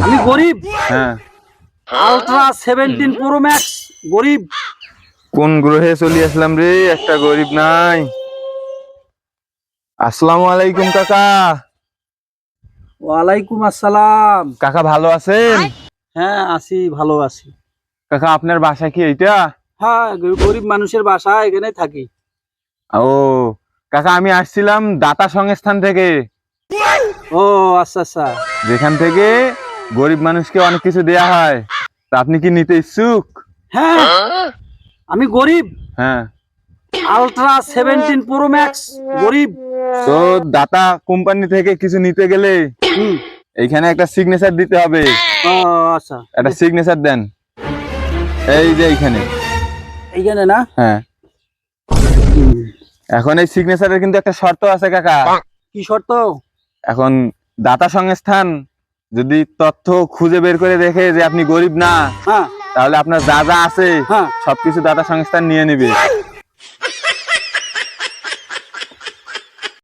আমি গরিব। হ্যাঁ, আলট্রা 17 প্রো ম্যাক্স গরিব। কোন গ্রহে চলে আসলাম রে, একটা গরিব নাই। আসসালামু আলাইকুম কাকা। ওয়ালাইকুম আসসালাম। কাকা ভালো আছেন? হ্যাঁ আছি, ভালো আছি। কাকা আপনার বাসা কি এইটা? হ্যাঁ, গরিব মানুষের বাসা, এখানে থাকি। ও কাকা, আমি আসছিলাম দাতা সংস্থান থেকে, ও আচ্ছা আচ্ছা। যেখান থেকে গরিব মানুষকে অনেক কিছু দেয়া হয়। তা আপনি কি নিতে ইচ্ছুক? হ্যাঁ আমি গরিব। হ্যাঁ, আলট্রা 17 প্রো ম্যাক্স গরিব। তো দাতা কোম্পানি থেকে কিছু নিতে গেলে হুম। এইখানে একটা সিগনেচার দিতে হবে। ও আচ্ছা, একটা সিগনেচার দেন, এই যে এইখানে। এইখানে না? হ্যাঁ, এখন এই সিগনেচারের কিন্তু একটা শর্ত আছে কাকা। কি শর্ত? এখন দাতা সংস্থান যদি তথ্য খুঁজে বের করে দেখে যে আপনি গরিব না, হ্যাঁ তাহলে আপনার যা যা আছে হ্যাঁ। সবকিছু দাতা সংস্থান নিয়ে নিবে।